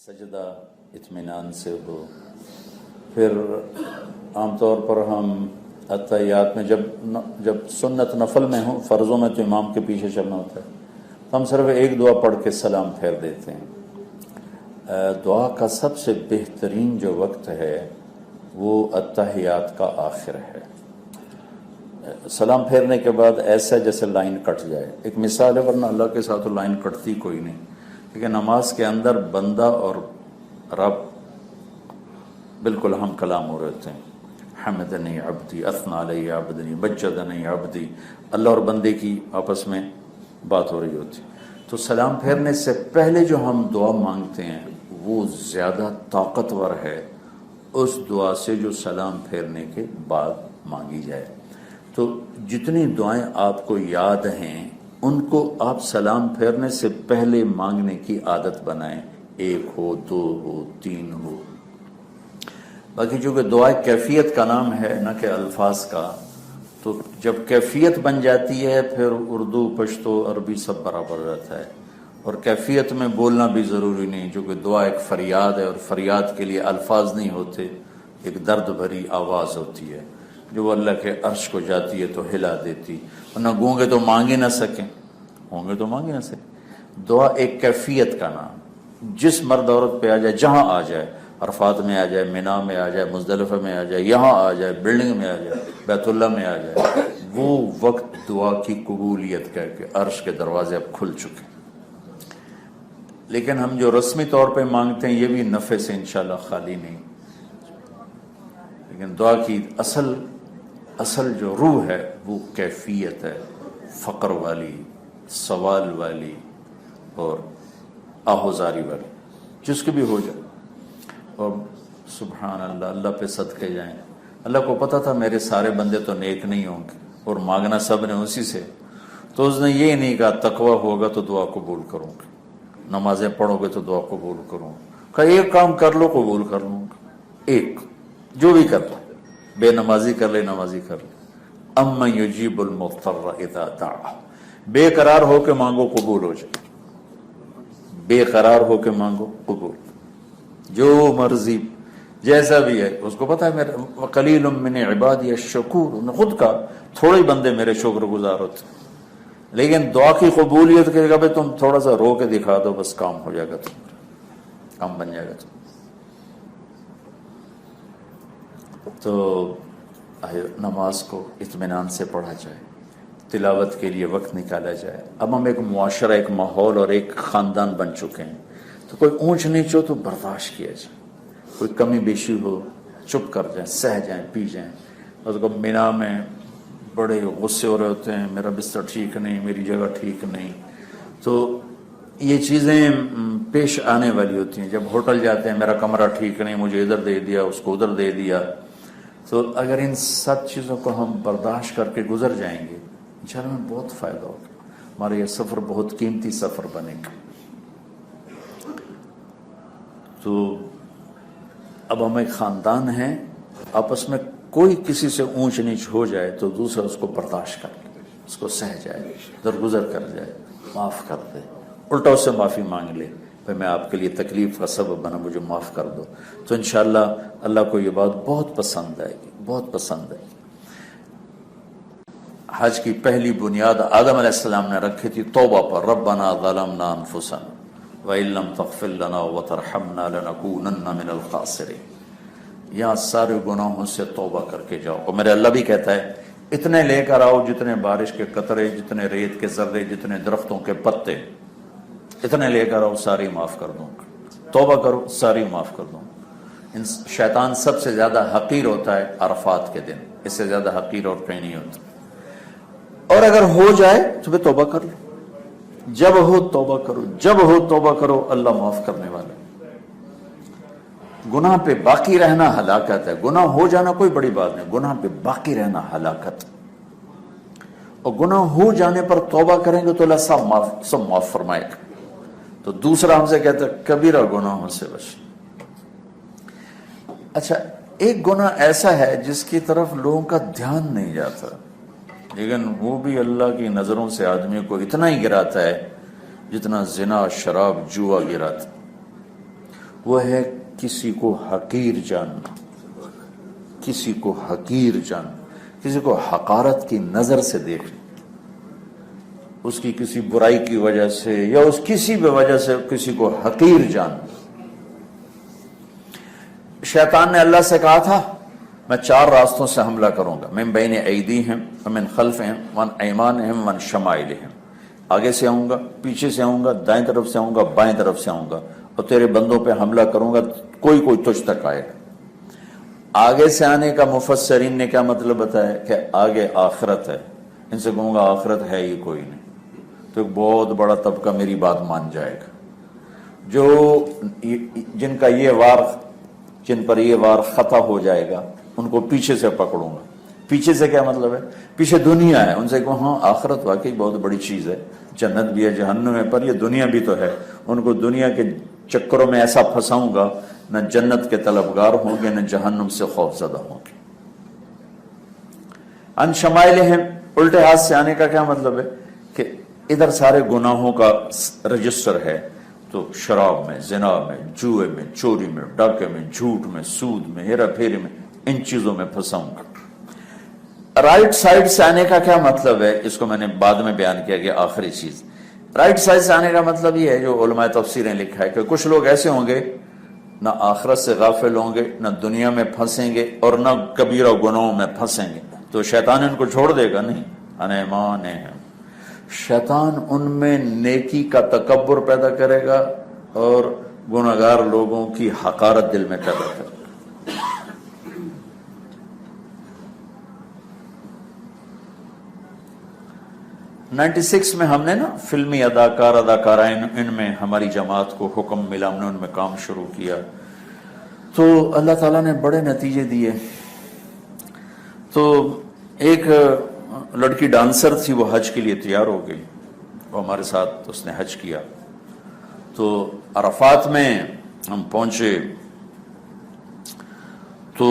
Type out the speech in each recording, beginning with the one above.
سجدہ اطمینان سے ہو. پھر عام طور پر ہم اتحیات میں جب سنت نفل میں ہوں، فرضوں میں تو امام کے پیچھے چلنا ہوتا ہے، تو ہم صرف ایک دعا پڑھ کے سلام پھیر دیتے ہیں. دعا کا سب سے بہترین جو وقت ہے وہ اتحیات کا آخر ہے. سلام پھیرنے کے بعد ایسا جیسے لائن کٹ جائے. ایک مثال ہے، ورنہ اللہ کے ساتھ لائن کٹتی کوئی نہیں، لیکن نماز کے اندر بندہ اور رب بالکل ہم کلام ہو رہے ہوتے ہیں. حمدنی عبدی، اثنا علی عبدی، مجدنی عبدی. اللہ اور بندے کی آپس میں بات ہو رہی ہوتی. تو سلام پھیرنے سے پہلے جو ہم دعا مانگتے ہیں وہ زیادہ طاقتور ہے اس دعا سے جو سلام پھیرنے کے بعد مانگی جائے. تو جتنی دعائیں آپ کو یاد ہیں ان کو آپ سلام پھیرنے سے پہلے مانگنے کی عادت بنائیں، 1 ہو، 2 ہو، 3 ہو. باقی چونکہ دعا کیفیت کا نام ہے نہ کہ الفاظ کا، تو جب کیفیت بن جاتی ہے پھر اردو، پشتو، عربی سب برابر رہتا ہے. اور کیفیت میں بولنا بھی ضروری نہیں، چونکہ دعا ایک فریاد ہے اور فریاد کے لیے الفاظ نہیں ہوتے، ایک درد بھری آواز ہوتی ہے جو اللہ کے عرش کو جاتی ہے تو ہلا دیتی. ورنہ گونگے تو مانگ ہی نہ سکیں، ہوں گے تو مانگ ہی نہ سکیں. دعا ایک کیفیت کا نام، جس مرد عورت پہ آ جائے، جہاں آ جائے، عرفات میں آ جائے، مینا میں آ جائے، مزدلفہ میں آ جائے، یہاں آ جائے، بلڈنگ میں آ جائے، بیت اللہ میں آ جائے، وہ وقت دعا کی قبولیت کا کہ عرش کے دروازے اب کھل چکے. لیکن ہم جو رسمی طور پہ مانگتے ہیں یہ بھی نفع سے انشاءاللہ خالی نہیں. لیکن دعا کی اصل جو روح ہے وہ کیفیت ہے، فقر والی، سوال والی اور آہوزاری والی، جس کی بھی ہو جائے. اور سبحان اللہ، اللہ پہ صدقے جائیں. اللہ کو پتہ تھا میرے سارے بندے تو نیک نہیں ہوں گے اور مانگنا سب نے اسی سے، تو اس نے یہ نہیں کہا تقوی ہوگا تو دعا قبول کروں گا، نمازیں پڑھو گے تو دعا قبول کروں گا. کہ ایک کام کر لو قبول کر لوں گا، ایک جو بھی کر لو، بے نمازی کر لے، نمازی کر لے. امن یجیب المضطر اذا دعا، بے قرار ہو کے مانگو قبول ہو جائے، بے قرار ہو کے مانگو قبول، جو مرضی جیسا بھی ہے. اس کو پتا ہے میرے وقلیل من عبادی الشکور، انہوں نے خود کہا تھوڑے بندے میرے شکر گزار ہوتے. لیکن دعا کی قبولیت کے لیے تم تھوڑا سا رو کے دکھا دو، بس کام ہو جائے گا، تمہارا کام بن جائے گا. تو نماز کو اطمینان سے پڑھا جائے، تلاوت کے لیے وقت نکالا جائے. اب ہم ایک معاشرہ، ایک ماحول اور ایک خاندان بن چکے ہیں، تو کوئی اونچ نیچ ہو تو برداشت کیا جائے، کوئی کمی بیشی ہو چپ کر جائیں، سہ جائیں، پی جائیں. اس کو مینا میں بڑے غصے ہو رہے ہوتے ہیں، میرا بستر ٹھیک نہیں، میری جگہ ٹھیک نہیں. تو یہ چیزیں پیش آنے والی ہوتی ہیں. جب ہوٹل جاتے ہیں، میرا کمرہ ٹھیک نہیں، مجھے ادھر دے دیا، اس کو ادھر دے دیا. تو اگر ان سب چیزوں کو ہم برداشت کر کے گزر جائیں گے انشاءاللہ ہمیں بہت فائدہ ہوگا. ہمارا یہ سفر بہت قیمتی سفر بنے گا. تو اب ہم ایک خاندان ہیں، آپس میں کوئی کسی سے اونچ نیچ ہو جائے تو دوسرا اس کو برداشت کر لے، اس کو سہ جائے، درگزر کر جائے، معاف کر دے، الٹا اس سے معافی مانگ لے، بھائی میں آپ کے لیے تکلیف کا سبب بنا، مجھے معاف کر دو. تو انشاءاللہ اللہ کو یہ بات بہت پسند آئے گی، بہت پسند آئے گی. حج کی پہلی بنیاد آدم علیہ السلام نے رکھی تھی توبہ پر. ربنا ظلمنا انفسنا وَإِن لَّمْ تَغْفِرْ لَنَا وَتَرْحَمْنَا لَنَكُونَنَّ مِنَ الْخَاسِرِينَ. یہاں سارے گناہوں سے توبہ کر کے جاؤ. اور میرے اللہ بھی کہتا ہے اتنے لے کر آؤ جتنے بارش کے قطرے، جتنے ریت کے ذرے، جتنے درختوں کے پتے، اتنے لے کر آؤ، ساری معاف کر دوں گا. توبہ کرو، ساری معاف کر دوں. شیطان سب سے زیادہ حقیر ہوتا ہے عرفات کے دن، اس سے زیادہ حقیر اور کہیں نہیں ہوتا. اور اگر ہو جائے تو پھر توبہ کر لو، جب ہو توبہ کرو، جب ہو توبہ کرو، اللہ معاف کرنے والا. گناہ پہ باقی رہنا ہلاکت ہے. گناہ ہو جانا کوئی بڑی بات نہیں، گناہ پہ باقی رہنا ہلاکت. اور گناہ ہو جانے پر توبہ کریں گے تو اللہ سب معاف فرمائے گا. تو دوسرا ہم سے کہتا ہے کبیرہ گناہوں سے بچ. اچھا، ایک گناہ ایسا ہے جس کی طرف لوگوں کا دھیان نہیں جاتا، لیکن وہ بھی اللہ کی نظروں سے آدمی کو اتنا ہی گراتا ہے جتنا زنا، شراب، جوا گراتا. وہ ہے کسی کو حقیر جاننا، کسی کو حقیر جاننا، کسی کو حقارت کی نظر سے دیکھنا، اس کی کسی برائی کی وجہ سے یا اس کسی بھی وجہ سے کسی کو حقیر جاننا۔ شیطان نے اللہ سے کہا تھا میں 4 راستوں سے حملہ کروں گا، من بین ایدیہم ومن خلفہم وعن ایمانہم وعن شمائلہم، آگے سے آؤں گا، پیچھے سے آؤں گا، دائیں طرف سے آؤں گا، بائیں طرف سے آؤں گا، اور تیرے بندوں پہ حملہ کروں گا، کوئی تجھ تک آئے گا۔ آگے سے آنے کا مفسرین نے کیا مطلب بتایا کہ آگے آخرت ہے، ان سے کہوں گا آخرت ہے ہی کوئی نہیں، تو ایک بہت بڑا طبقہ میری بات مان جائے گا، جو جن پر یہ وار خطا ہو جائے گا ان کو پیچھے سے پکڑوں گا۔ پیچھے سے کیا مطلب ہے؟ پیچھے دنیا ہے، ان سے کہوں ہاں آخرت واقعی بہت بڑی چیز ہے، جنت بھی ہے جہنم ہے، پر یہ دنیا بھی تو ہے، ان کو دنیا کے چکروں میں ایسا پھنساؤں گا نہ جنت کے طلبگار ہوں گے نہ جہنم سے خوف زدہ ہوں گے۔ ان شمائلہم، الٹے ہاتھ سے آنے کا کیا مطلب ہے کہ ادھر سارے گناہوں کا رجسٹر ہے، تو شراب میں، زنا میں، جوئے میں، چوری میں، ڈاکے میں، جھوٹ میں، سود میں، ہیرا پھیری میں، ان چیزوں میں پھنساؤں گا۔ رائٹ سائڈ سے آنے کا کیا مطلب ہے؟ اس کو میں نے بعد میں بیان کیا کہ آخری چیز رائٹ سائڈ سے آنے کا مطلب یہ ہے جو علماء تفسیریں لکھا ہے کہ کچھ لوگ ایسے ہوں گے نہ آخرت سے غافل ہوں گے، نہ دنیا میں پھنسیں گے اور نہ کبیرہ گناہوں میں پھنسیں گے، تو شیطان ان کو چھوڑ دے گا نہیں۔ انیمان ہے، شیطان ان میں نیکی کا تکبر پیدا کرے گا اور گناہگار لوگوں کی حقارت دل میں پیدا کرے گا۔ 96 میں ہم نے نا فلمی اداکارائن ان میں ہماری جماعت کو حکم ملا، ہم نے ان میں کام شروع کیا، تو اللہ تعالیٰ نے بڑے نتیجے دیے۔ تو ایک لڑکی ڈانسر تھی، وہ حج کے لیے تیار ہو گئی، وہ ہمارے ساتھ اس نے حج کیا۔ تو عرفات میں ہم پہنچے تو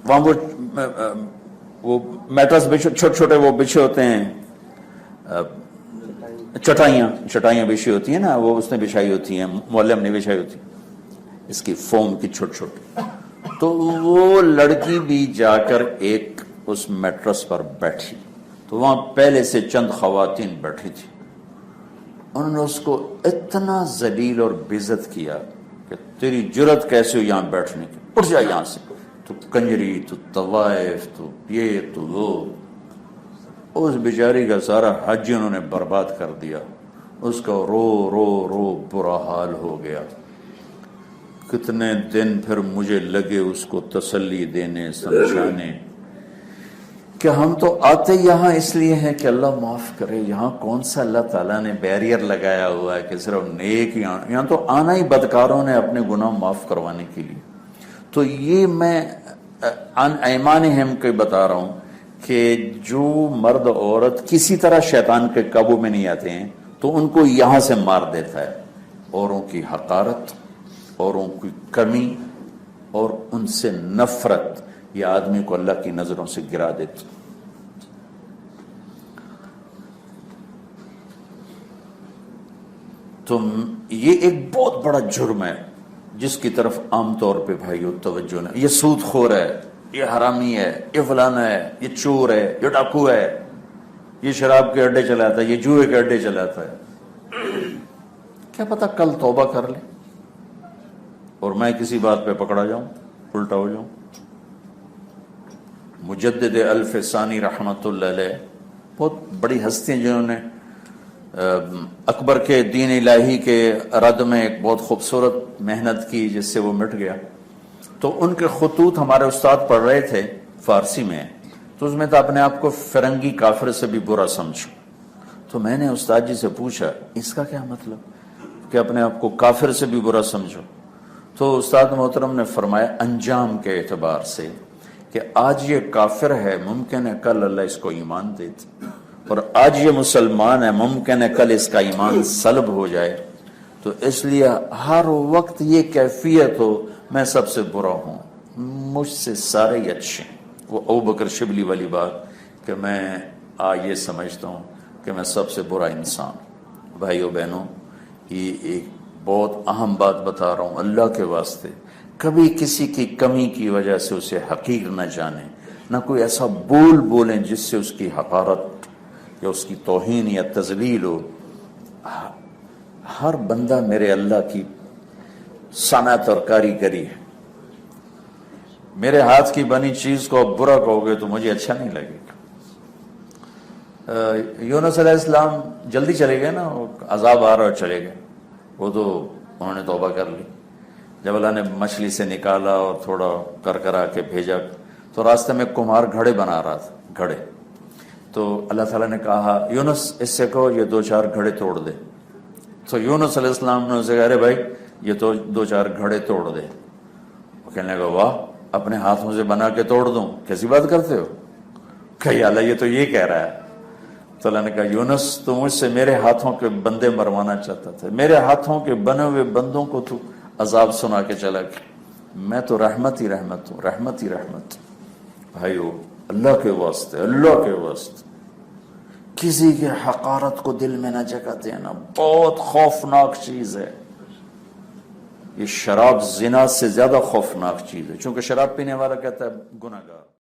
وہاں وہ میٹرس چھوٹے چھوٹے وہ بچھے ہوتے ہیں، چٹائیاں بچھی ہوتی ہیں نا، وہ اس نے بچھائی ہوتی ہیں، معلم نے بچھائی ہوتی ہیں اس کی فوم کی چھوٹی چھوٹی۔ تو وہ لڑکی بھی جا کر ایک اس میٹرس پر بیٹھی، تو وہاں پہلے سے چند خواتین بیٹھی تھی، انہوں نے اس کو اتنا ذلیل اور بےعزت کیا کہ تیری جرت کیسے ہو یہاں بیٹھنے کی، اٹھ جا یہاں سے، تو کنجری، تو طوائف، تو یہ تو وہ۔ اس بیچاری کا سارا حج انہوں نے برباد کر دیا، اس کا رو رو رو برا حال ہو گیا۔ کتنے دن پھر مجھے لگے اس کو تسلی دینے، سمجھانے کہ ہم تو آتے یہاں اس لیے ہیں کہ اللہ معاف کرے، یہاں کون سا اللہ تعالیٰ نے بیریئر لگایا ہوا ہے کہ صرف نیک یہاں تو آنا ہی بدکاروں نے اپنے گناہ معاف کروانے کے لیے۔ تو یہ میں ان ایمانہم کے بتا رہا ہوں کہ جو مرد عورت کسی طرح شیطان کے قابو میں نہیں آتے ہیں تو ان کو یہاں سے مار دیتا ہے، اوروں کی حقارت، اوروں کی کمی اور ان سے نفرت، یہ آدمی کو اللہ کی نظروں سے گرا دیتا۔ تو یہ ایک بہت بڑا جرم ہے جس کی طرف عام طور پہ بھائیو توجہ نہ، یہ سود خور ہے، یہ حرامی ہے، یہ فلانا ہے، یہ چور ہے، یہ ڈاکو ہے، یہ شراب کے اڈے چلاتا ہے، یہ جوئے کے اڈے چلاتا ہے۔ کیا پتہ کل توبہ کر لے اور میں کسی بات پہ پکڑا جاؤں، الٹا ہو جاؤں۔ مجدد الف ثانی رحمت اللہ علیہ بہت بڑی ہستی ہیں جنہوں نے اکبر کے دین الہی کے رد میں ایک بہت خوبصورت محنت کی جس سے وہ مٹ گیا۔ تو ان کے خطوط ہمارے استاد پڑھ رہے تھے فارسی میں، تو اس میں تو اپنے آپ کو فرنگی کافر سے بھی برا سمجھو۔ تو میں نے استاد جی سے پوچھا اس کا کیا مطلب کہ اپنے آپ کو کافر سے بھی برا سمجھو؟ تو استاد محترم نے فرمایا انجام کے اعتبار سے کہ آج یہ کافر ہے، ممکن ہے کل اللہ اس کو ایمان دے دے، اور آج یہ مسلمان ہے، ممکن ہے کل اس کا ایمان سلب ہو جائے۔ تو اس لیے ہر وقت یہ کیفیت ہو میں سب سے برا ہوں، مجھ سے سارے ہی اچھے ہیں۔ وہ ابوبکر شبلی والی بات کہ میں یہ سمجھتا ہوں کہ میں سب سے برا انسان ہوں۔ بھائیو بہنوں، یہ ایک بہت اہم بات بتا رہا ہوں اللہ کے واسطے، کبھی کسی کی کمی کی وجہ سے اسے حقیر نہ جانیں، نہ کوئی ایسا بولیں جس سے اس کی حقارت یا اس کی توہین یا تذلیل ہو۔ ہر بندہ میرے اللہ کی صنعت اور کاریگری ہے، میرے ہاتھ کی بنی چیز کو آپ برا کہو گے تو مجھے اچھا نہیں لگے گا۔ یونس علیہ السلام جلدی چلے گئے نا، عذاب آ رہا اور چلے گئے، وہ تو انہوں نے توبہ کر لی۔ جب اللہ نے مچھلی سے نکالا اور تھوڑا کرا کے بھیجا تو راستے میں کمہار گھڑے بنا رہا تھا، گھڑے، تو اللہ تعالیٰ نے کہا یونس اس سے کہو یہ 2-4 گھڑے توڑ دے۔ تو یونس علیہ السلام نے اسے کہا ارے بھائی یہ تو 2-4 گھڑے توڑ دے۔ وہ کہنے لگا واہ، اپنے ہاتھوں سے بنا کے توڑ دوں، کیسی بات کرتے ہو؟ کہ اللہ یہ تو یہ کہہ رہا ہے۔ تو اللہ نے کہا یونس تو مجھ سے میرے ہاتھوں کے بندے مروانا چاہتا تھا، میرے ہاتھوں کے بنے ہوئے بندوں کو تو عذاب سنا کے چلا گیا، میں تو رحمت ہی رحمت ہوں، رحمت ہی رحمت۔ بھائیو اللہ کے واسطے، اللہ کے واسطے کسی کی حقارت کو دل میں نہ جگہ دینا، بہت خوفناک چیز ہے۔ یہ شراب زنا سے زیادہ خوفناک چیز ہے، چونکہ شراب پینے والا کہتا ہے گناہگار۔